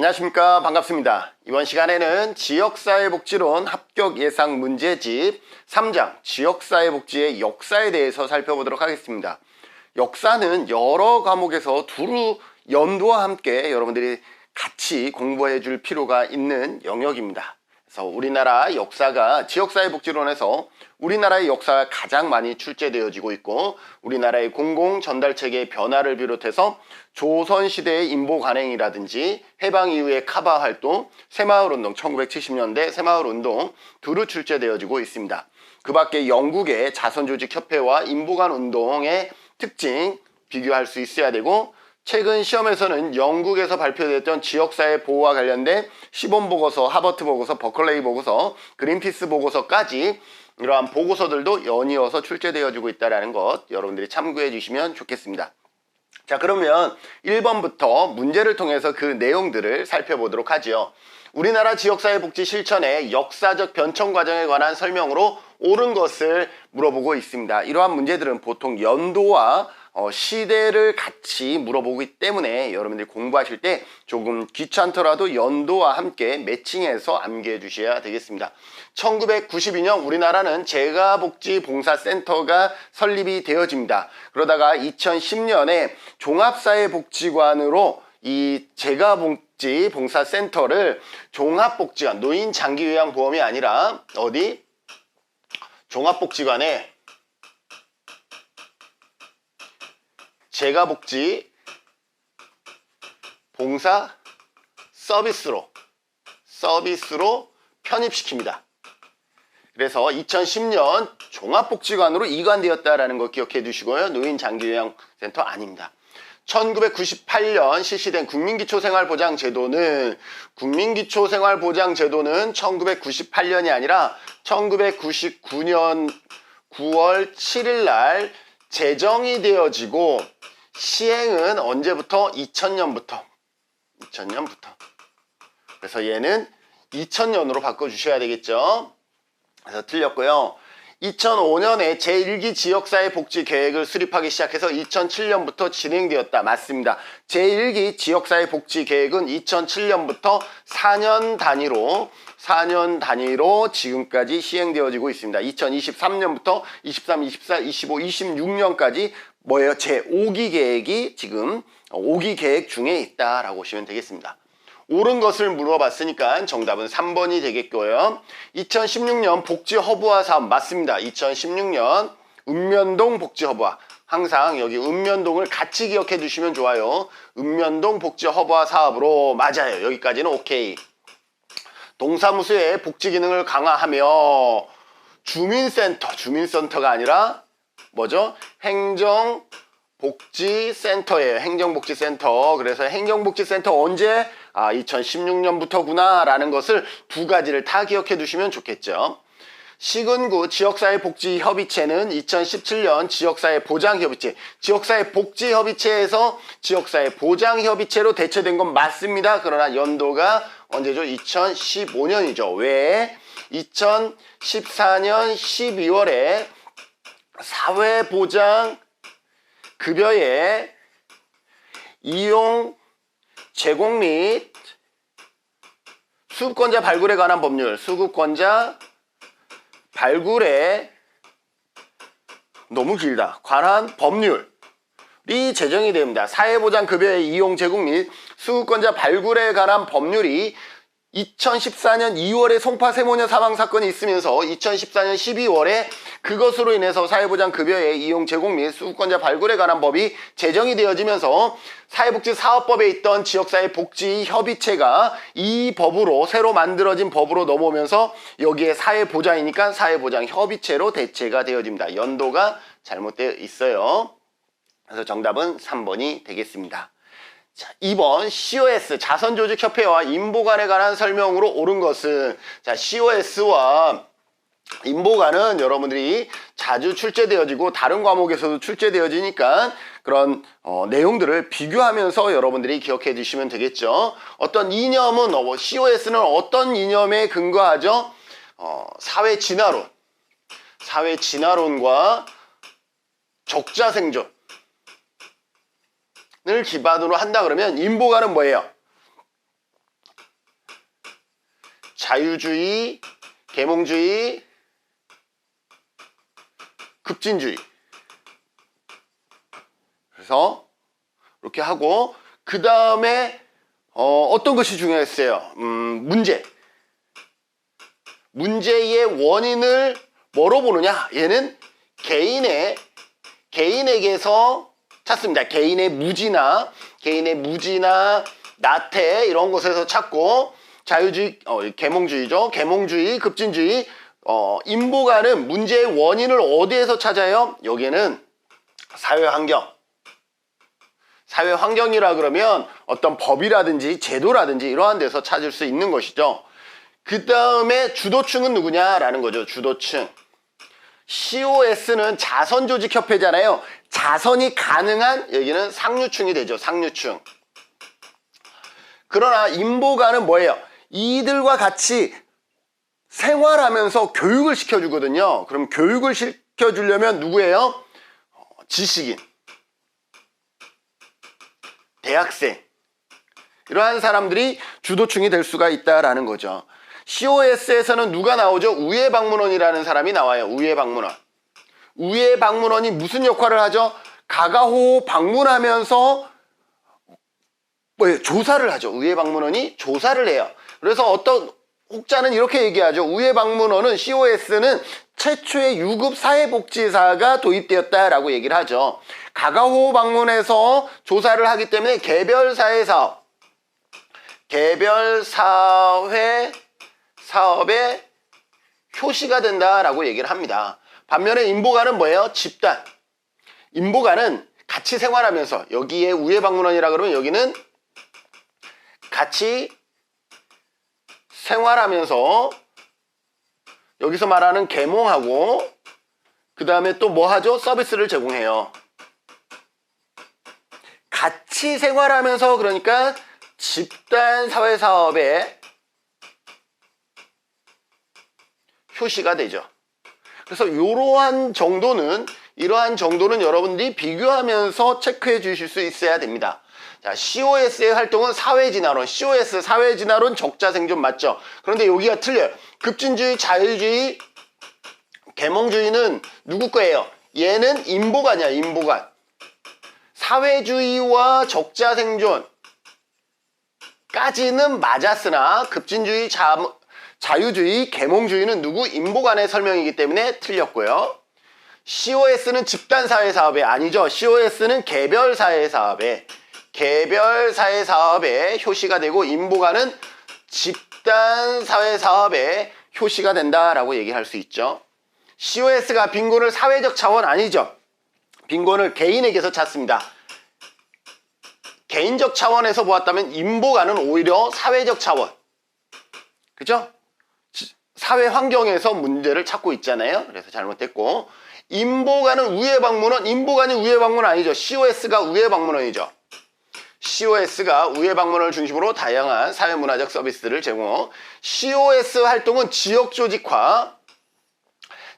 안녕하십니까, 반갑습니다. 이번 시간에는 지역사회복지론 합격 예상 문제집 3장 지역사회복지의 역사에 대해서 살펴보도록 하겠습니다. 역사는 여러 과목에서 두루 연도와 함께 여러분들이 같이 공부해 줄 필요가 있는 영역입니다. 그래서 우리나라 역사가 지역사회복지론에서 우리나라의 역사가 가장 많이 출제되어지고 있고, 우리나라의 공공전달체계의 변화를 비롯해서 조선시대의 인보관행이라든지 해방 이후의 카바 활동, 새마을운동, 1970년대 새마을운동 두루 출제되어지고 있습니다. 그 밖에 영국의 자선조직협회와 인보관운동의 특징 비교할 수 있어야 되고, 최근 시험에서는 영국에서 발표됐던 지역사회 보호와 관련된 시본보고서, 하버트 보고서, 버클레이 보고서, 그린피스 보고서까지 이러한 보고서들도 연이어서 출제되어지고 있다는 것 여러분들이 참고해 주시면 좋겠습니다. 자, 그러면 1번부터 문제를 통해서 그 내용들을 살펴보도록 하죠. 우리나라 지역사회복지 실천의 역사적 변천 과정에 관한 설명으로 옳은 것을 물어보고 있습니다. 이러한 문제들은 보통 연도와 시대를 같이 물어보기 때문에 여러분들이 공부하실 때 조금 귀찮더라도 연도와 함께 매칭해서 암기해 주셔야 되겠습니다. 1992년 우리나라는 재가복지봉사센터가 설립이 되어집니다. 그러다가 2010년에 종합사회복지관으로 이 재가복지봉사센터를 종합복지관, 노인장기요양보험이 아니라 어디? 종합복지관에 재가복지 봉사 서비스로 편입시킵니다. 그래서 2010년 종합복지관으로 이관되었다라는 거 기억해 두시고요. 노인장기요양센터 아닙니다. 1998년 실시된 국민기초생활보장제도는 1998년이 아니라 1999년 9월 7일 날 제정이 되어지고 시행은 언제부터? 2000년부터. 그래서 얘는 2000년으로 바꿔주셔야 되겠죠. 그래서 틀렸고요. 2005년에 제1기 지역사회복지계획을 수립하기 시작해서 2007년부터 진행되었다. 맞습니다. 제1기 지역사회복지계획은 2007년부터 4년 단위로 지금까지 시행되어지고 있습니다. 2023년부터 23, 24, 25, 26년까지 뭐예요? 제5기 계획이 지금 5기 계획 중에 있다라고 보시면 되겠습니다. 옳은 것을 물어봤으니까 정답은 3번이 되겠고요. 2016년 복지허브화 사업 맞습니다. 2016년 읍면동 복지허브화. 항상 여기 읍면동을 같이 기억해 주시면 좋아요. 읍면동 복지허브화 사업으로 맞아요. 여기까지는 오케이. 동사무소의 복지기능을 강화하며 주민센터가 아니라 뭐죠? 행정복지센터예요. 행정복지센터. 그래서 행정복지센터 언제? 2016년부터구나 라는 것을 두 가지를 다 기억해 두시면 좋겠죠. 시군구 지역사회복지협의체는 2017년 지역사회보장협의체, 지역사회복지협의체에서 지역사회보장협의체로 대체된 건 맞습니다. 그러나 연도가 언제죠? 2015년이죠. 왜? 2014년 12월에 사회보장급여의 이용 제공 및 수급권자 발굴에 관한 법률, 수급권자 발굴에 너무 길다. 관한 법률이 제정이 됩니다. 사회보장급여의 이용 제공 및 수급권자 발굴에 관한 법률이 2014년 2월에 송파 세모녀 사망 사건이 있으면서 2014년 12월에 그것으로 인해서 사회보장급여의 이용 제공 및 수급권자 발굴에 관한 법이 제정이 되어지면서 사회복지사업법에 있던 지역사회복지협의체가 이 법으로 새로 만들어진 법으로 넘어오면서 여기에 사회보장이니까 사회보장협의체로 대체가 되어집니다. 연도가 잘못되어 있어요. 그래서 정답은 3번이 되겠습니다. 자, 2번 COS 자선조직협회와 인보관에 관한 설명으로 옳은 것은, 자, COS와 인보관은 여러분들이 자주 출제되어지고 다른 과목에서도 출제되어지니까 그런 내용들을 비교하면서 여러분들이 기억해 주시면 되겠죠. 어떤 이념은 COS는 어떤 이념에 근거하죠? 사회진화론과 적자생존 을 기반으로 한다 그러면 인보관은 뭐예요? 자유주의, 계몽주의, 급진주의. 그래서 이렇게 하고 그 다음에 어떤 것이 중요했어요? 문제의 원인을 뭐로 보느냐? 얘는 개인에게서 찾습니다. 개인의 무지나 나태 이런 곳에서 찾고 자유주의, 계몽주의죠. 계몽주의, 급진주의, 인보가는 문제의 원인을 어디에서 찾아요? 여기는 사회환경이라 그러면 어떤 법이라든지 제도라든지 이러한 데서 찾을 수 있는 것이죠. 그 다음에 주도층은 누구냐라는 거죠. 주도층. COS는 자선조직협회잖아요. 자선이 가능한 여기는 상류층이 되죠. 상류층. 그러나 인보가는 뭐예요? 이들과 같이 생활하면서 교육을 시켜주거든요. 그럼 교육을 시켜주려면 누구예요? 지식인, 대학생, 이러한 사람들이 주도층이 될 수가 있다라는 거죠. COS에서는 누가 나오죠? 우회방문원이라는 사람이 나와요. 우회방문원이 무슨 역할을 하죠? 가가호 방문하면서 조사를 하죠. 우회방문원이 조사를 해요. 그래서 어떤 혹자는 이렇게 얘기하죠. 우회방문원은 COS는 최초의 유급 사회복지사가 도입되었다라고 얘기를 하죠. 가가호 방문해서 조사를 하기 때문에 개별 사업의 효시가 된다라고 얘기를 합니다. 반면에 인보가는 뭐예요? 집단. 인보가는 같이 생활하면서, 여기에 우회방문원이라 그러면 여기는 같이 생활하면서 여기서 말하는 계몽하고 그 다음에 또 뭐 하죠? 서비스를 제공해요. 같이 생활하면서 그러니까 집단 사회사업의 효시가 되죠. 그래서 이러한 정도는 여러분들이 비교하면서 체크해 주실 수 있어야 됩니다. 자, COS의 활동은 사회진화론. COS 사회진화론 적자생존 맞죠? 그런데 여기가 틀려요. 급진주의, 자유주의, 계몽주의는 누구 거예요? 얘는 인보관이야. 인보관. 사회주의와 적자생존까지는 맞았으나 급진주의, 자유주의, 계몽주의는 누구? 인보관의 설명이기 때문에 틀렸고요. COS는 집단사회사업에 아니죠. COS는 개별사회사업에 효시가 되고 인보가는 집단사회사업에 효시가 된다라고 얘기할 수 있죠. COS가 빈곤을 사회적 차원 아니죠. 빈곤을 개인에게서 찾습니다. 개인적 차원에서 보았다면 인보가는 오히려 사회적 차원. 그죠? 사회 환경에서 문제를 찾고 있잖아요. 그래서 잘못됐고, 인보가는 우회방문원, 인보가는 우회방문원 아니죠. COS가 우회방문원이죠. COS가 우회방문원을 중심으로 다양한 사회문화적 서비스를 제공하고, COS 활동은 지역조직화,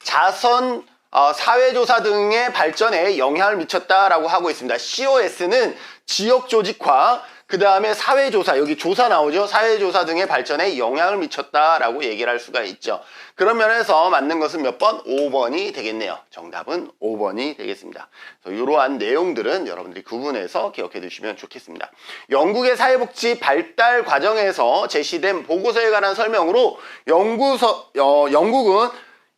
자선, 사회조사 등의 발전에 영향을 미쳤다라고 하고 있습니다. COS는 지역조직화, 그 다음에 사회조사, 여기 조사 나오죠. 사회조사 등의 발전에 영향을 미쳤다라고 얘기를 할 수가 있죠. 그런 면에서 맞는 것은 몇 번? 5번이 되겠네요. 정답은 5번이 되겠습니다. 이러한 내용들은 여러분들이 구분해서 기억해 두시면 좋겠습니다. 영국의 사회복지 발달 과정에서 제시된 보고서에 관한 설명으로 영국은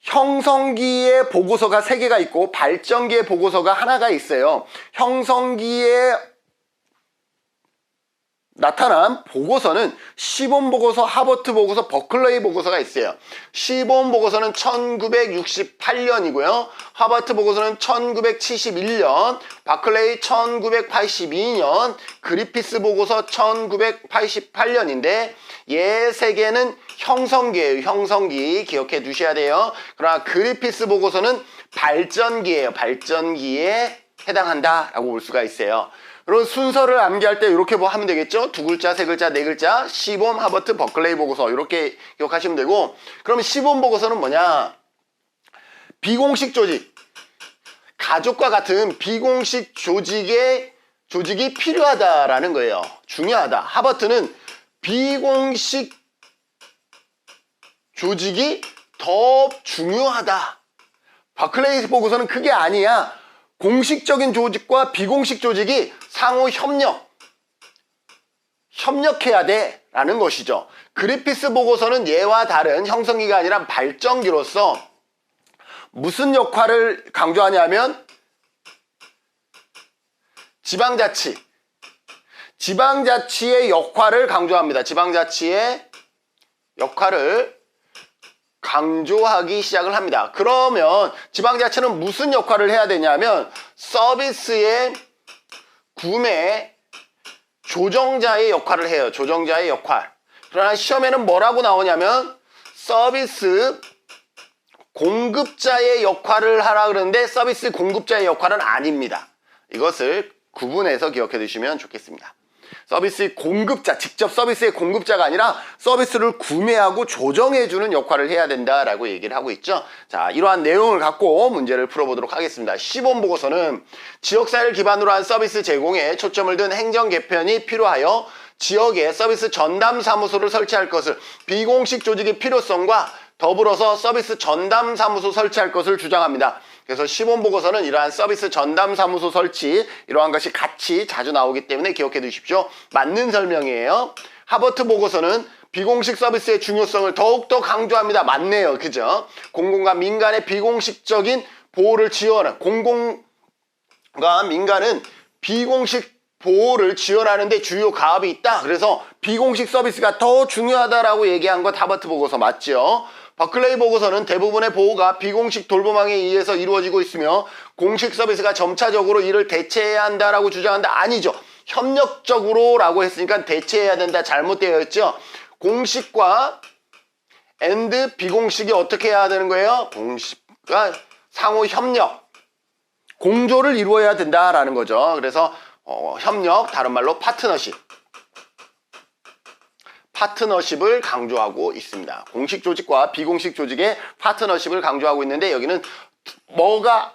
형성기의 보고서가 3개가 있고 발전기의 보고서가 하나가 있어요. 형성기에 나타난 보고서는 시본 보고서, 하버트 보고서, 버클레이 보고서가 있어요. 시본 보고서는 1968년이고요. 하버트 보고서는 1971년, 버클레이 1982년, 그리피스 보고서 1988년인데 얘 3개는 형성기예요. 형성기 기억해 두셔야 돼요. 그러나 그리피스 보고서는 발전기예요. 발전기에 해당한다라고 볼 수가 있어요. 그런 순서를 암기할 때 이렇게 뭐 하면 되겠죠? 2글자, 3글자, 4글자, 시본, 하버트, 버클레이 보고서 이렇게 기억하시면 되고, 그럼 시본 보고서는 뭐냐? 비공식 조직, 가족과 같은 비공식 조직이 필요하다라는 거예요. 중요하다. 하버트는 비공식 조직이 더 중요하다. 바클레이 보고서는 그게 아니야. 공식적인 조직과 비공식 조직이 상호 협력해야 돼 라는 것이죠. 그리피스 보고서는 얘와 다른 형성기가 아니라 발전기로서 무슨 역할을 강조하냐면 지방자치의 역할을 강조합니다. 지방자치의 역할을 강조하기 시작을 합니다. 그러면 지방자치는 무슨 역할을 해야 되냐면 서비스의 구매 조정자의 역할을 해요. 조정자의 역할. 그러나 시험에는 뭐라고 나오냐면 서비스 공급자의 역할을 하라 그러는데 서비스 공급자의 역할은 아닙니다. 이것을 구분해서 기억해 두시면 좋겠습니다. 서비스 공급자, 직접 서비스의 공급자가 아니라 서비스를 구매하고 조정해주는 역할을 해야 된다라고 얘기를 하고 있죠. 자, 이러한 내용을 갖고 문제를 풀어보도록 하겠습니다. 시범 보고서는 지역사회를 기반으로 한 서비스 제공에 초점을 둔 행정 개편이 필요하여 지역에 서비스 전담 사무소를 설치할 것을 비공식 조직의 필요성과 더불어서 서비스 전담 사무소 설치할 것을 주장합니다. 그래서 시범 보고서는 이러한 서비스 전담 사무소 설치 이러한 것이 같이 자주 나오기 때문에 기억해 두십시오. 맞는 설명이에요. 하버트 보고서는 비공식 서비스의 중요성을 더욱더 강조합니다. 맞네요. 그죠? 공공과 민간의 비공식적인 보호를 지원하는 공공과 민간은 비공식 보호를 지원하는 데 주요 가업이 있다. 그래서 비공식 서비스가 더 중요하다라고 얘기한 것 하버트 보고서 맞죠? 바클레이 보고서는 대부분의 보호가 비공식 돌봄망에 의해서 이루어지고 있으며 공식 서비스가 점차적으로 이를 대체해야 한다라고 주장한다. 아니죠. 협력적으로 라고 했으니까 대체해야 된다. 잘못되어 있죠. 공식과 비공식이 어떻게 해야 되는 거예요? 공식과 상호 협력, 공조를 이루어야 된다라는 거죠. 그래서 협력, 다른 말로 파트너십을 강조하고 있습니다. 공식 조직과 비공식 조직의 파트너십을 강조하고 있는데 여기는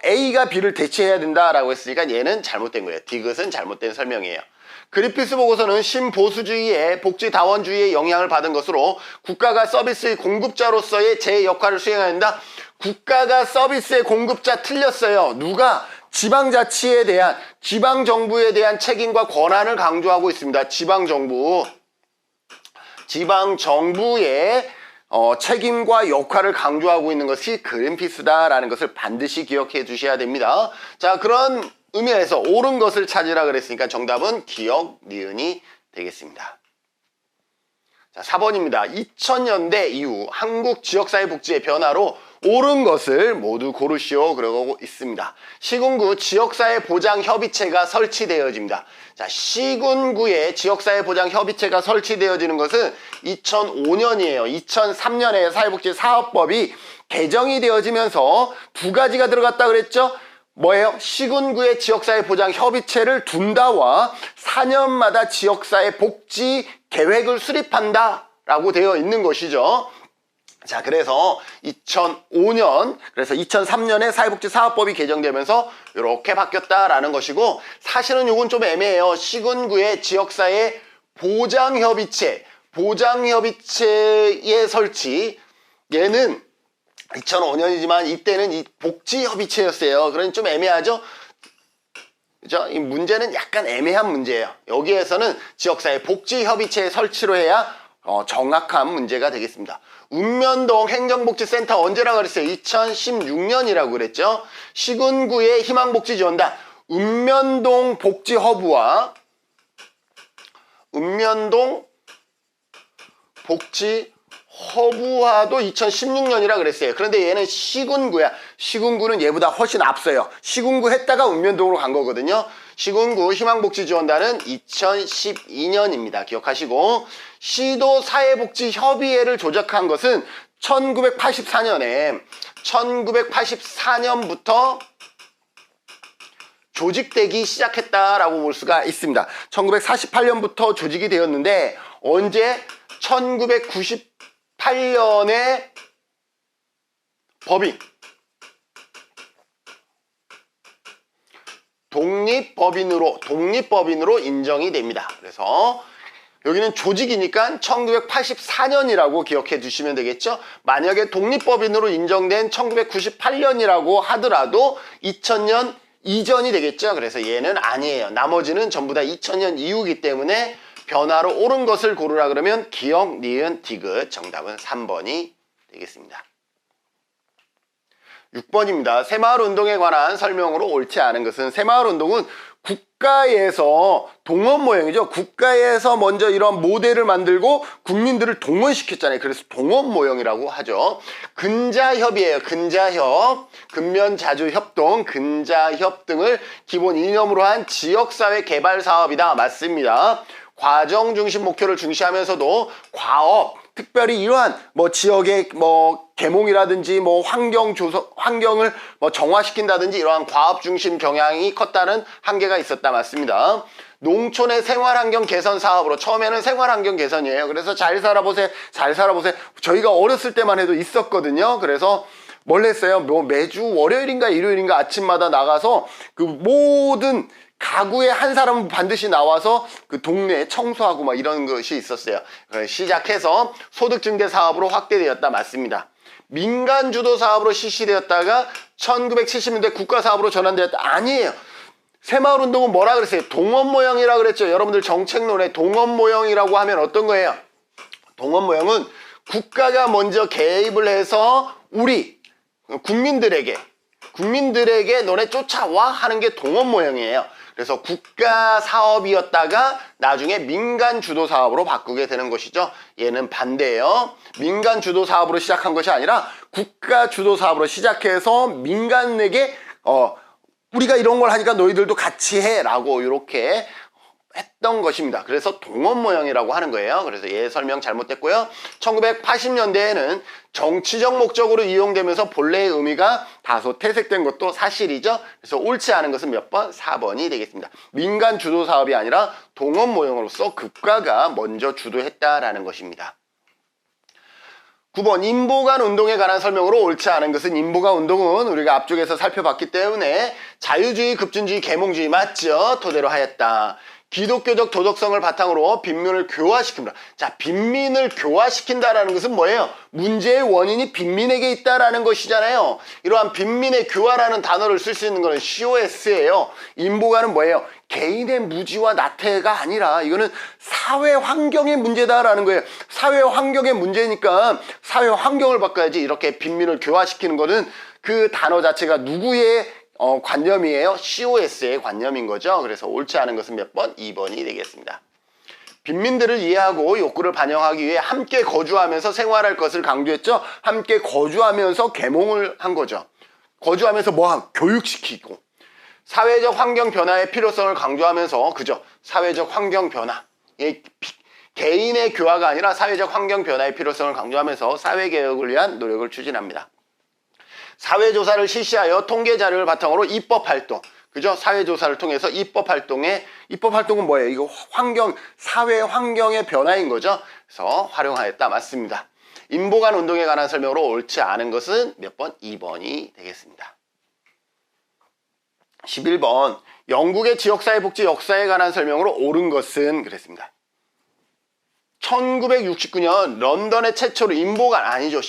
A가 B를 대체해야 된다라고 했으니까 얘는 잘못된 거예요. 디귿은 잘못된 설명이에요. 그리피스 보고서는 신보수주의의 복지다원주의의 영향을 받은 것으로 국가가 서비스의 공급자로서의 제 역할을 수행해야 한다. 국가가 서비스의 공급자 틀렸어요. 누가? 지방자치에 대한, 지방정부에 대한 책임과 권한을 강조하고 있습니다. 지방정부의 책임과 역할을 강조하고 있는 것이 그린피스다라는 것을 반드시 기억해 두셔야 됩니다. 자, 그런 의미에서 옳은 것을 찾으라 그랬으니까 정답은 기억, 니은이 되겠습니다. 자, 4번입니다. 2000년대 이후 한국 지역사회복지의 변화로 옳은 것을 모두 고르시오 그러고 있습니다. 시군구 지역사회보장협의체가 설치되어집니다. 자, 시군구에 지역사회보장협의체가 설치되어지는 것은 2005년이에요. 2003년에 사회복지사업법이 개정이 되어지면서 두 가지가 들어갔다 그랬죠? 뭐예요? 시군구의 지역사회보장협의체를 둔다와 4년마다 지역사회 복지 계획을 수립한다 라고 되어 있는 것이죠. 자, 그래서 2003년에 사회복지사업법이 개정되면서 이렇게 바뀌었다라는 것이고, 사실은 이건 좀 애매해요. 시군구의 지역사회 보장협의체의 설치, 얘는 2005년이지만 이때는 이 복지협의체였어요. 그러니 좀 애매하죠? 그죠? 이 문제는 약간 애매한 문제예요. 여기에서는 지역사회 복지협의체의 설치로 해야 정확한 문제가 되겠습니다. 읍면동 행정복지센터 언제라고 그랬어요? 2016년이라고 그랬죠? 시군구의 희망복지지원단 읍면동 복지허브와 읍면동 복지허브와도 2016년이라 그랬어요. 그런데 얘는 시군구야. 시군구는 얘보다 훨씬 앞서요. 시군구 했다가 읍면동으로 간 거거든요. 시군구 희망복지지원단은 2012년입니다. 기억하시고, 시도사회복지협의회를 조작한 것은 1984년부터 조직되기 시작했다라고 볼 수가 있습니다. 1948년부터 조직이 되었는데 언제? 1998년에 법인 독립법인으로 인정이 됩니다. 그래서 여기는 조직이니까 1984년이라고 기억해 주시면 되겠죠. 만약에 독립법인으로 인정된 1998년이라고 하더라도 2000년 이전이 되겠죠. 그래서 얘는 아니에요. 나머지는 전부 다 2000년 이후이기 때문에 변화로 옳은 것을 고르라 그러면 기역, 니은, 디귿. 정답은 3번이 되겠습니다. 6번입니다. 새마을운동에 관한 설명으로 옳지 않은 것은, 새마을운동은 국가에서 동원 모형이죠. 국가에서 먼저 이런 모델을 만들고 국민들을 동원시켰잖아요. 그래서 동원 모형이라고 하죠. 근자협이에요. 근자협, 근면자주협동, 근자협 등을 기본 이념으로 한 지역사회 개발 사업이다. 맞습니다. 과정 중심 목표를 중시하면서도 과업, 특별히 이러한 지역의 계몽이라든지 환경을 정화시킨다든지 이러한 과업 중심 경향이 컸다는 한계가 있었다. 맞습니다. 농촌의 생활환경 개선 사업으로, 처음에는 생활환경 개선이에요. 그래서 잘 살아보세요. 저희가 어렸을 때만 해도 있었거든요. 그래서 뭘 했어요? 매주 월요일인가 일요일인가 아침마다 나가서 그 모든 가구에 한 사람은 반드시 나와서 그 동네 청소하고 막 이런 것이 있었어요. 시작해서 소득증대 사업으로 확대되었다. 맞습니다. 민간 주도 사업으로 실시되었다가 1970년대 국가 사업으로 전환되었다. 아니에요. 새마을운동은 뭐라 그랬어요? 동원 모형이라 그랬죠. 여러분들 정책론에 동원 모형이라고 하면 어떤 거예요? 동원 모형은 국가가 먼저 개입을 해서 우리 국민들에게 너네 쫓아와 하는 게 동원 모형이에요. 그래서 국가 사업이었다가 나중에 민간 주도 사업으로 바꾸게 되는 것이죠. 얘는 반대예요. 민간 주도 사업으로 시작한 것이 아니라 국가 주도 사업으로 시작해서 민간에게 우리가 이런 걸 하니까 너희들도 같이 해라고 이렇게 했던 것입니다. 그래서 동원 모형이라고 하는 거예요. 그래서 얘 설명 잘못됐고요. 1980년대에는 정치적 목적으로 이용되면서 본래의 의미가 다소 퇴색된 것도 사실이죠. 그래서 옳지 않은 것은 몇 번? 4번이 되겠습니다. 민간 주도 사업이 아니라 동원 모형으로서 국가가 먼저 주도했다라는 것입니다. 9번 인보관 운동에 관한 설명으로 옳지 않은 것은, 인보관 운동은 우리가 앞쪽에서 살펴봤기 때문에 자유주의, 급진주의, 계몽주의 맞죠? 토대로 하였다. 기독교적 도덕성을 바탕으로 빈민을 교화시킵니다. 자, 빈민을 교화시킨다라는 것은 뭐예요? 문제의 원인이 빈민에게 있다라는 것이잖아요. 이러한 빈민의 교화라는 단어를 쓸 수 있는 것은 COS예요. 인보관은 뭐예요? 개인의 무지와 나태가 아니라 이거는 사회 환경의 문제다라는 거예요. 사회 환경의 문제니까 사회 환경을 바꿔야지. 이렇게 빈민을 교화시키는 거는 그 단어 자체가 누구의 관념이에요? COS의 관념인 거죠. 그래서 옳지 않은 것은 몇 번? 2번이 되겠습니다. 빈민들을 이해하고 욕구를 반영하기 위해 함께 거주하면서 생활할 것을 강조했죠. 함께 거주하면서 계몽을 한 거죠. 거주하면서 교육시키고. 사회적 환경 변화의 필요성을 강조하면서, 그죠? 사회적 환경 변화. 개인의 교화가 아니라 사회적 환경 변화의 필요성을 강조하면서 사회개혁을 위한 노력을 추진합니다. 사회조사를 실시하여 통계 자료를 바탕으로 입법활동, 그죠? 사회조사를 통해서 입법활동은 뭐예요? 이거 사회 환경의 변화인 거죠? 그래서 활용하였다. 맞습니다. 인보관 운동에 관한 설명으로 옳지 않은 것은 몇 번? 2번이 되겠습니다. 11번 영국의 지역사회복지 역사에 관한 설명으로 옳은 것은 그랬습니다. 1969년 런던의 최초로 인보관 아니죠.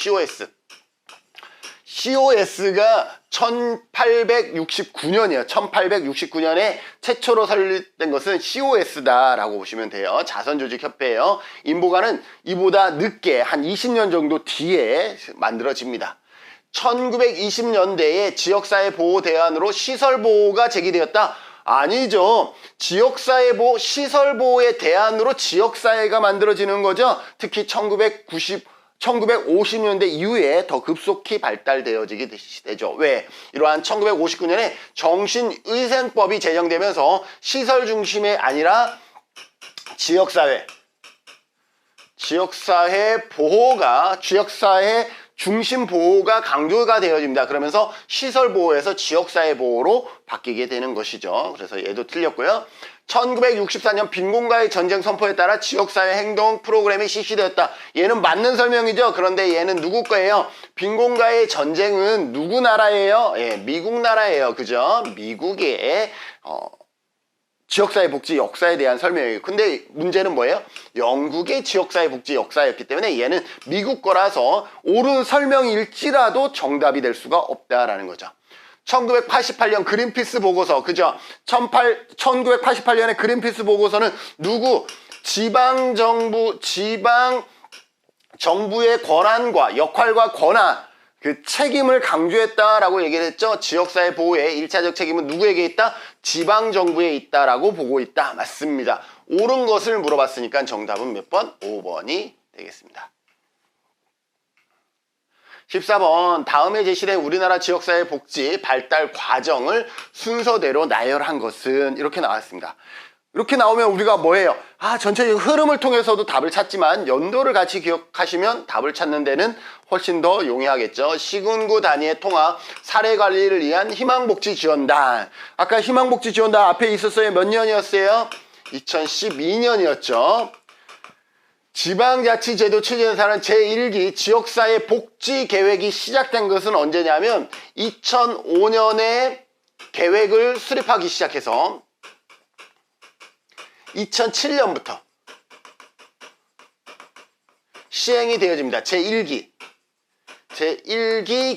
COS가 1869년이에요. 1869년에 최초로 설립된 것은 COS다라고 보시면 돼요. 자선조직협회예요. 인보관은 이보다 늦게 한 20년 정도 뒤에 만들어집니다. 1920년대에 지역사회 보호 대안으로 시설보호가 제기되었다. 아니죠. 지역사회 시설보호의 대안으로 지역사회가 만들어지는 거죠. 특히 1950년대 이후에 더 급속히 발달되어지게 되죠. 왜? 이러한 1959년에 정신의생법이 제정되면서 시설 중심이 아니라 지역사회 중심 보호가 강조가 되어집니다. 그러면서 시설 보호에서 지역사회 보호로 바뀌게 되는 것이죠. 그래서 얘도 틀렸고요. 1964년 빈곤과의 전쟁 선포에 따라 지역사회 행동 프로그램이 실시되었다. 얘는 맞는 설명이죠. 그런데 얘는 누구 거예요? 빈곤과의 전쟁은 누구 나라예요? 예, 미국 나라예요. 그죠? 미국의 지역사회 복지 역사에 대한 설명이에요. 근데 문제는 뭐예요? 영국의 지역사회 복지 역사였기 때문에 얘는 미국 거라서 옳은 설명일지라도 정답이 될 수가 없다라는 거죠. 1988년 그린피스 보고서, 그죠? 1988년에 그린피스 보고서는 누구? 지방 정부의 권한과 역할과 권한, 그 책임을 강조했다라고 얘기를 했죠. 지역사회 보호의 1차적 책임은 누구에게 있다? 지방정부에 있다라고 보고 있다. 맞습니다. 옳은 것을 물어봤으니까 정답은 몇 번? 5번이 되겠습니다. 14번, 다음에 제시된 우리나라 지역사회 복지 발달 과정을 순서대로 나열한 것은, 이렇게 나왔습니다. 이렇게 나오면 우리가 뭐예요? 전체적 흐름을 통해서도 답을 찾지만 연도를 같이 기억하시면 답을 찾는 데는 훨씬 더 용이하겠죠. 시군구 단위의 통합, 사례관리를 위한 희망복지지원단. 아까 희망복지지원단 앞에 있었어요. 몇 년이었어요? 2012년이었죠. 지방자치제도 추진사는 제1기 지역사회 복지계획이 시작된 것은 언제냐면 2005년에 계획을 수립하기 시작해서 2007년부터 시행이 되어집니다. 제1기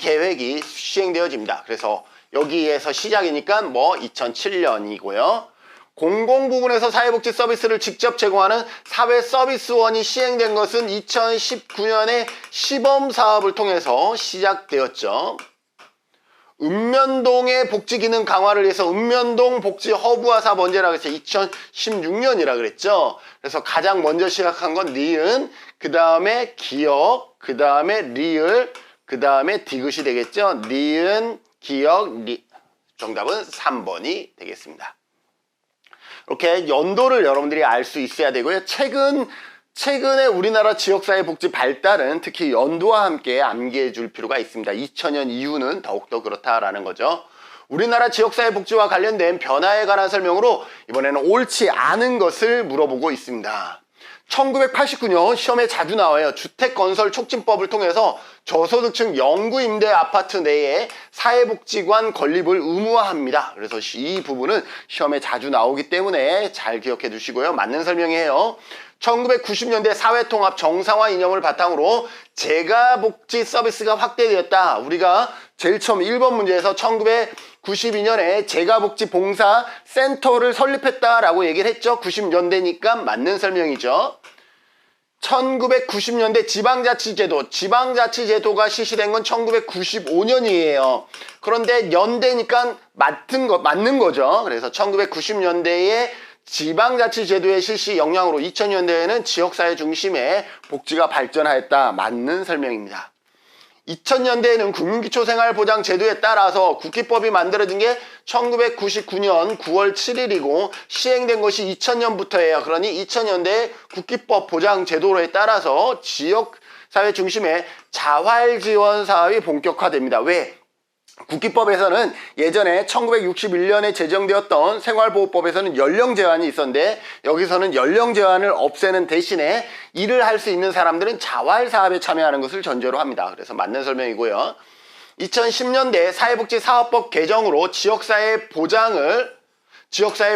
계획이 시행되어집니다. 그래서 여기에서 시작이니까 2007년이고요. 공공부문에서 사회복지 서비스를 직접 제공하는 사회서비스원이 시행된 것은 2019년에 시범사업을 통해서 시작되었죠. 읍면동의 복지기능 강화를 위해서 읍면동 복지 허브화 사업 언제라고 했어요? 2016년이라 그랬죠. 그래서 가장 먼저 시작한 건 니은, 그 다음에 기억, 그 다음에 리을, 그 다음에 디귿이 되겠죠. 니은, 기억, 리. 정답은 3번이 되겠습니다. 이렇게 연도를 여러분들이 알 수 있어야 되고요. 최근에 우리나라 지역사회 복지 발달은 특히 연도와 함께 암기해 줄 필요가 있습니다. 2000년 이후는 더욱더 그렇다라는 거죠. 우리나라 지역사회 복지와 관련된 변화에 관한 설명으로 이번에는 옳지 않은 것을 물어보고 있습니다. 1989년 시험에 자주 나와요. 주택건설촉진법을 통해서 저소득층 영구임대 아파트 내에 사회복지관 건립을 의무화합니다. 그래서 이 부분은 시험에 자주 나오기 때문에 잘 기억해 두시고요. 맞는 설명이에요. 1990년대 사회통합 정상화 이념을 바탕으로 재가복지 서비스가 확대되었다. 우리가 제일 처음 1번 문제에서 1992년에 재가복지봉사센터를 설립했다라고 얘기를 했죠. 90년대니까 맞는 설명이죠. 1990년대 지방자치제도가 실시된 건 1995년이에요. 그런데 연대니까 맞는 거죠. 그래서 1990년대에 지방자치제도의 실시 영향으로 2000년대에는 지역사회 중심의 복지가 발전하였다. 맞는 설명입니다. 2000년대에는 국민기초생활보장제도에 따라서 국기법이 만들어진 게 1999년 9월 7일이고 시행된 것이 2000년부터예요. 그러니 2000년대 국기법 보장제도에 따라서 지역사회 중심의 자활지원 사업이 본격화됩니다. 왜? 국기법에서는 예전에 1961년에 제정되었던 생활보호법에서는 연령 제한이 있었는데 여기서는 연령 제한을 없애는 대신에 일을 할 수 있는 사람들은 자활사업에 참여하는 것을 전제로 합니다. 그래서 맞는 설명이고요. 2010년대 사회복지사업법 개정으로 지역사회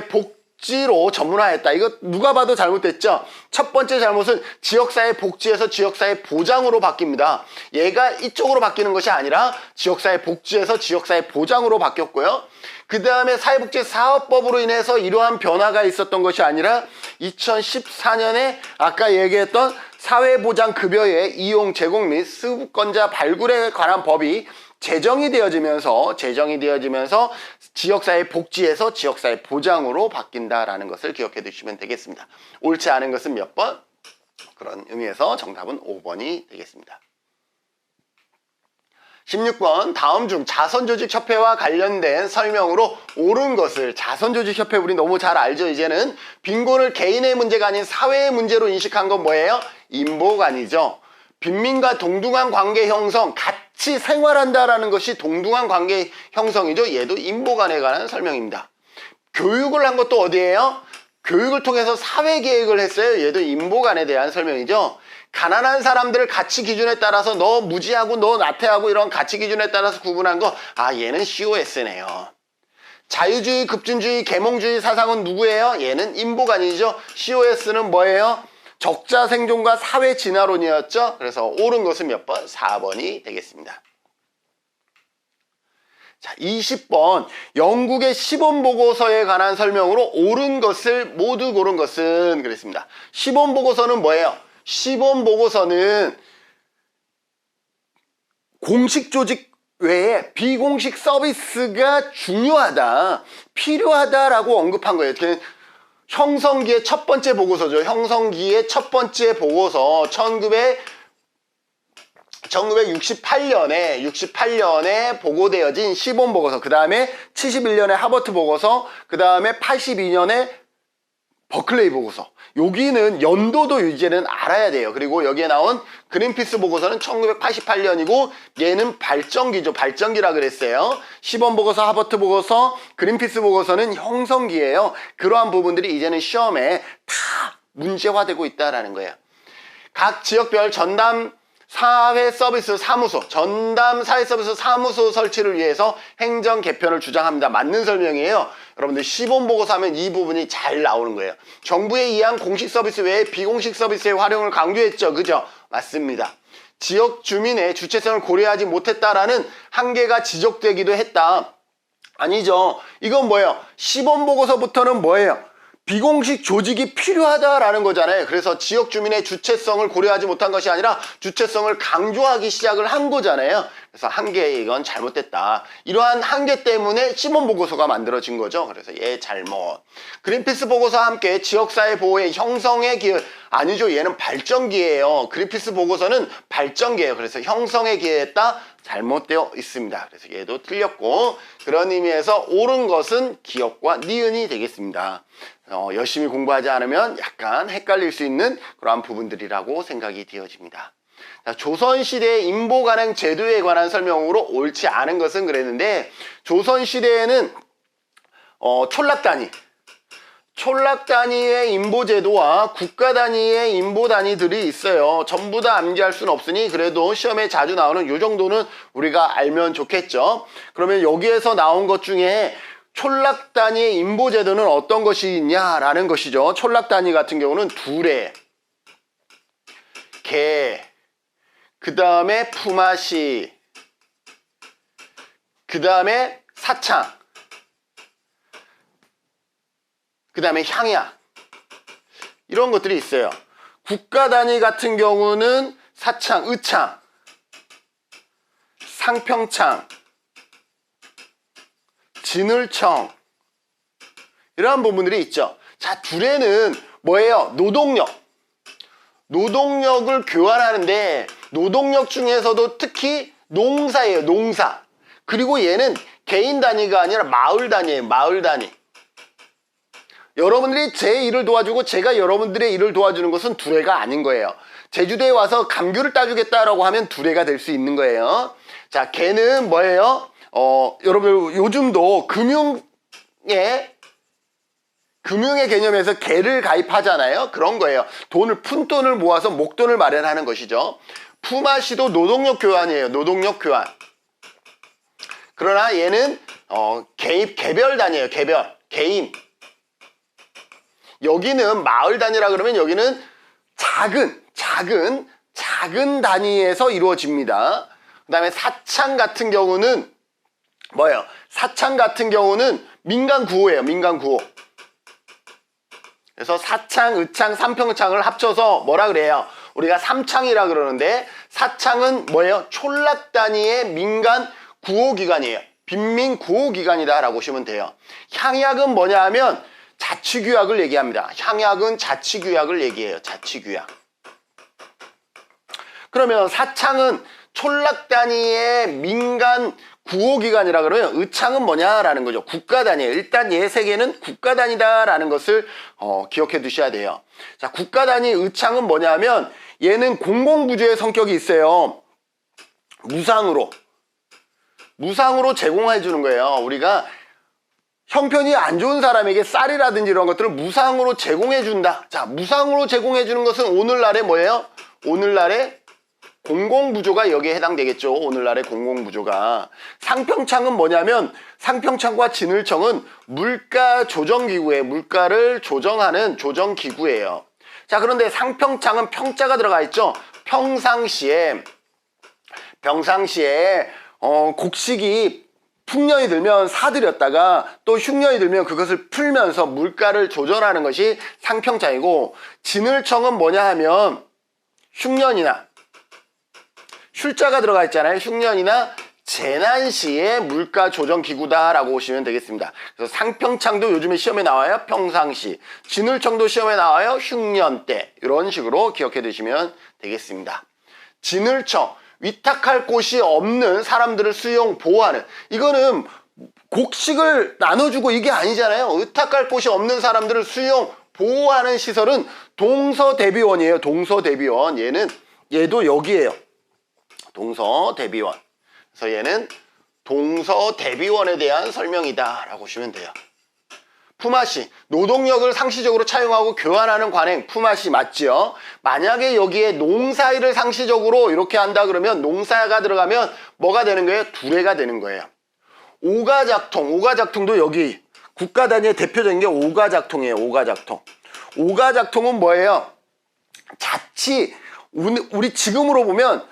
복지로 전문화했다. 이거 누가 봐도 잘못됐죠? 첫 번째 잘못은 지역사회 복지에서 지역사회 보장으로 바뀝니다. 얘가 이쪽으로 바뀌는 것이 아니라 지역사회 복지에서 지역사회 보장으로 바뀌었고요. 그 다음에 사회복지사업법으로 인해서 이러한 변화가 있었던 것이 아니라 2014년에 아까 얘기했던 사회보장급여의 이용 제공 및 수급권자 발굴에 관한 법이 제정이 되어지면서 지역사회 복지에서 지역사회 보장으로 바뀐다라는 것을 기억해 두시면 되겠습니다. 옳지 않은 것은 몇 번? 그런 의미에서 정답은 5번이 되겠습니다. 16번, 다음 중 자선조직협회와 관련된 설명으로 옳은 것을, 자선조직협회 우리 너무 잘 알죠. 이제는 빈곤을 개인의 문제가 아닌 사회의 문제로 인식한 건 뭐예요? 인보관이죠. 빈민과 동등한 관계 형성, 같이 생활한다라는 것이 동등한 관계 형성이죠. 얘도 인보관에 관한 설명입니다. 교육을 한 것도 어디예요? 교육을 통해서 사회계획을 했어요. 얘도 인보관에 대한 설명이죠. 가난한 사람들을 가치 기준에 따라서 너 무지하고 너 나태하고 이런 가치 기준에 따라서 구분한 거, 얘는 COS네요. 자유주의, 급진주의, 계몽주의 사상은 누구예요? 얘는 인보관이죠. COS는 뭐예요? 적자 생존과 사회 진화론이었죠. 그래서 옳은 것은 몇 번? 4번이 되겠습니다. 자, 20번. 영국의 시범보고서에 관한 설명으로 옳은 것을 모두 고른 것은 그랬습니다. 시범보고서는 뭐예요? 시범보고서는 공식 조직 외에 비공식 서비스가 중요하다, 필요하다라고 언급한 거예요. 형성기의 첫 번째 보고서죠. 형성기의 첫 번째 보고서 1968년에 보고되어진 시범 보고서, 그 다음에 71년에 하버트 보고서, 그 다음에 82년에 버클레이 보고서. 여기는 연도도 이제는 알아야 돼요. 그리고 여기에 나온 그린피스 보고서는 1988년이고 얘는 발전기죠. 발전기라 그랬어요. 시범 보고서, 하버트 보고서, 그린피스 보고서는 형성기예요. 그러한 부분들이 이제는 시험에 다 문제화되고 있다라는 거예요. 각 지역별 전담 사회서비스 사무소, 전담 사회서비스 사무소 설치를 위해서 행정 개편을 주장합니다. 맞는 설명이에요. 여러분들 시범보고서 하면 이 부분이 잘 나오는 거예요. 정부에 의한 공식 서비스 외에 비공식 서비스의 활용을 강조했죠. 그죠? 맞습니다. 지역 주민의 주체성을 고려하지 못했다라는 한계가 지적되기도 했다. 아니죠. 이건 뭐예요? 시범보고서부터는 뭐예요? 비공식 조직이 필요하다라는 거잖아요. 그래서 지역 주민의 주체성을 고려하지 못한 것이 아니라 주체성을 강조하기 시작을 한 거잖아요. 그래서 한계, 이건 잘못됐다. 이러한 한계 때문에 시범 보고서가 만들어진 거죠. 그래서 얘 잘못. 그린피스 보고서와 함께 지역사회 보호의 형성에 기여, 아니죠. 얘는 발전기예요. 그린피스 보고서는 발전기예요. 그래서 형성에 기여했다. 잘못되어 있습니다. 그래서 얘도 틀렸고, 그런 의미에서 옳은 것은 기억과 니은이 되겠습니다. 열심히 공부하지 않으면 약간 헷갈릴 수 있는 그러한 부분들이라고 생각이 되어집니다. 자, 조선시대의 인보관행 제도에 관한 설명으로 옳지 않은 것은 그랬는데, 조선시대에는 촌락 단위의 인보 제도와 국가 단위의 인보 단위들이 있어요. 전부 다 암기할 수는 없으니 그래도 시험에 자주 나오는 요 정도는 우리가 알면 좋겠죠. 그러면 여기에서 나온 것 중에 촌락 단위의 인보 제도는 어떤 것이 있냐라는 것이죠. 촌락 단위 같은 경우는 두레, 개, 그 다음에 품앗이, 그 다음에 사창, 그 다음에 향약, 이런 것들이 있어요. 국가 단위 같은 경우는 사창, 의창, 상평창, 진을청, 이러한 부분들이 있죠. 자, 두레는 뭐예요? 노동력을 교환하는데, 노동력 중에서도 특히 농사예요. 농사. 그리고 얘는 개인 단위가 아니라 마을 단위예요. 마을 단위. 여러분들이 제 일을 도와주고 제가 여러분들의 일을 도와주는 것은 두레가 아닌 거예요. 제주도에 와서 감귤을 따주겠다라고 하면 두레가 될 수 있는 거예요. 자, 개는 뭐예요? 여러분 요즘도 금융의 개념에서 개를 가입하잖아요. 그런 거예요. 푼돈을 모아서 목돈을 마련하는 것이죠. 품앗이도 노동력 교환이에요. 노동력 교환. 그러나 얘는 개별 단위예요. 개인. 여기는 마을 단위라 그러면 여기는 작은 단위에서 이루어집니다. 그 다음에 사창 같은 경우는 뭐예요? 사창 같은 경우는 민간 구호예요. 민간 구호. 그래서 사창, 의창, 삼평창을 합쳐서 뭐라 그래요? 우리가 삼창이라 그러는데, 사창은 뭐예요? 촌락 단위의 민간 구호기관이에요. 빈민 구호기관이다 라고 보시면 돼요. 향약은 뭐냐 하면 자치규약을 얘기합니다. 향약은 자치규약을 얘기해요. 자치규약. 그러면 사창은 촌락 단위의 민간 구호기관이라 그러면 의창은 뭐냐라는 거죠. 국가 단위예요. 일단 얘 세 개는 국가 단위다라는 것을 기억해 두셔야 돼요. 자, 국가 단위 의창은 뭐냐면 얘는 공공구조의 성격이 있어요. 무상으로 제공해 주는 거예요. 우리가 형편이 안 좋은 사람에게 쌀이라든지 이런 것들을 무상으로 제공해 준다. 자, 무상으로 제공해 주는 것은 오늘날에 뭐예요? 오늘날에 공공부조가 여기에 해당되겠죠. 오늘날의 공공부조가. 상평창은 뭐냐면 상평창과 진을청은 물가조정기구예요. 물가를 조정하는 조정기구예요. 자, 그런데 상평창은 평자가 들어가 있죠. 평상시에 곡식이 풍년이 들면 사들였다가 또 흉년이 들면 그것을 풀면서 물가를 조절하는 것이 상평창이고, 진을청은 뭐냐 하면 흉년이나 흉자가 들어가 있잖아요. 흉년이나 재난시의 물가 조정 기구다라고 보시면 되겠습니다. 그래서 상평창도 요즘에 시험에 나와요. 평상시. 진을청도 시험에 나와요. 흉년 때. 이런 식으로 기억해 두시면 되겠습니다. 진을청, 위탁할 곳이 없는 사람들을 수용 보호하는, 이거는 곡식을 나눠주고 이게 아니잖아요. 위탁할 곳이 없는 사람들을 수용 보호하는 시설은 동서대비원이에요. 동서대비원. 얘도 여기에요. 동서대비원. 그래서 얘는 동서대비원에 대한 설명이다 라고 보시면 돼요. 품앗이, 노동력을 상시적으로 차용하고 교환하는 관행, 품앗이 맞죠? 만약에 여기에 농사일을 상시적으로 이렇게 한다 그러면 농사가 들어가면 뭐가 되는 거예요? 두례가 되는 거예요. 오가작통, 오가작통도 여기 국가 단위의 대표적인 게 오가작통이에요. 오가작통. 오가작통은 뭐예요? 자치, 우리 지금으로 보면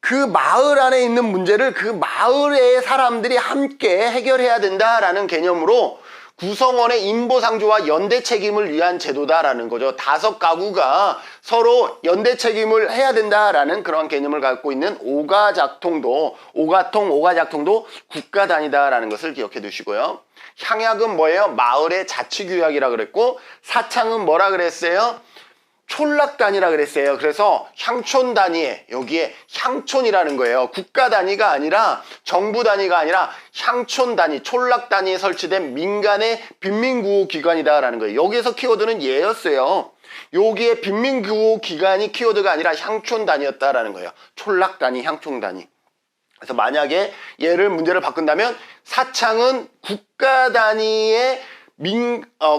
그 마을 안에 있는 문제를 그 마을의 사람들이 함께 해결해야 된다라는 개념으로 구성원의 인보상조와 연대 책임을 위한 제도다라는 거죠. 5가구가 서로 연대 책임을 해야 된다라는 그런 개념을 갖고 있는 오가작통도, 오가작통도 국가 단위다라는 것을 기억해 두시고요. 향약은 뭐예요? 마을의 자치규약이라 그랬고, 사창은 뭐라 그랬어요? 촌락 단위라 그랬어요. 그래서 향촌 단위에, 여기에 향촌이라는 거예요. 국가 단위가 아니라, 정부 단위가 아니라 향촌 단위, 촌락 단위에 설치된 민간의 빈민구호 기관이다라는 거예요. 여기에서 키워드는 얘였어요. 여기에 빈민구호 기관이 키워드가 아니라 향촌 단위였다라는 거예요. 촌락 단위, 향촌 단위. 그래서 만약에 얘를 문제를 바꾼다면 사창은 국가 단위의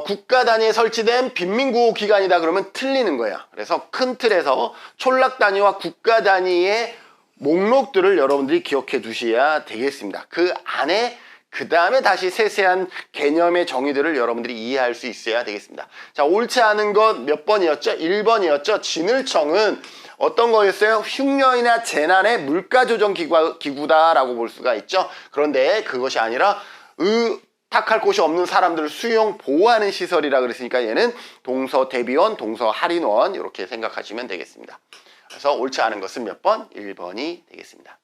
국가 단위에 설치된 빈민구호 기관이다 그러면 틀리는 거예요. 그래서 큰 틀에서 촌락 단위와 국가 단위의 목록들을 여러분들이 기억해 두셔야 되겠습니다. 그 안에 그 다음에 다시 세세한 개념의 정의들을 여러분들이 이해할 수 있어야 되겠습니다. 자, 옳지 않은 것 몇 번이었죠? 1번이었죠. 진을청은 어떤 거였어요? 흉년이나 재난의 물가조정 기구다라고 볼 수가 있죠. 그런데 그것이 아니라 탁할 곳이 없는 사람들을 수용 보호하는 시설이라 그랬으니까 얘는 동서대비원, 동서할인원 이렇게 생각하시면 되겠습니다. 그래서 옳지 않은 것은 몇 번? 1번이 되겠습니다.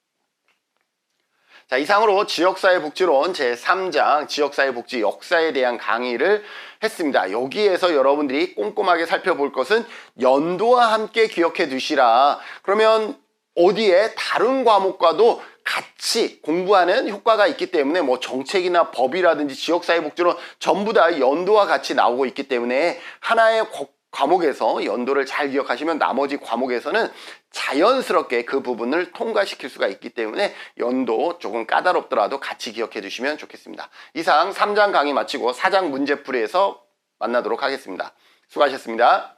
자, 이상으로 지역사회복지론 제3장 지역사회복지 역사에 대한 강의를 했습니다. 여기에서 여러분들이 꼼꼼하게 살펴볼 것은 연도와 함께 기억해 두시라. 그러면 어디에 다른 과목과도 같이 공부하는 효과가 있기 때문에 뭐 정책이나 법이라든지 지역사회복지론 전부 다 연도와 같이 나오고 있기 때문에 하나의 과목에서 연도를 잘 기억하시면 나머지 과목에서는 자연스럽게 그 부분을 통과시킬 수가 있기 때문에 연도 조금 까다롭더라도 같이 기억해 두시면 좋겠습니다. 이상 3장 강의 마치고 4장 문제풀이에서 만나도록 하겠습니다. 수고하셨습니다.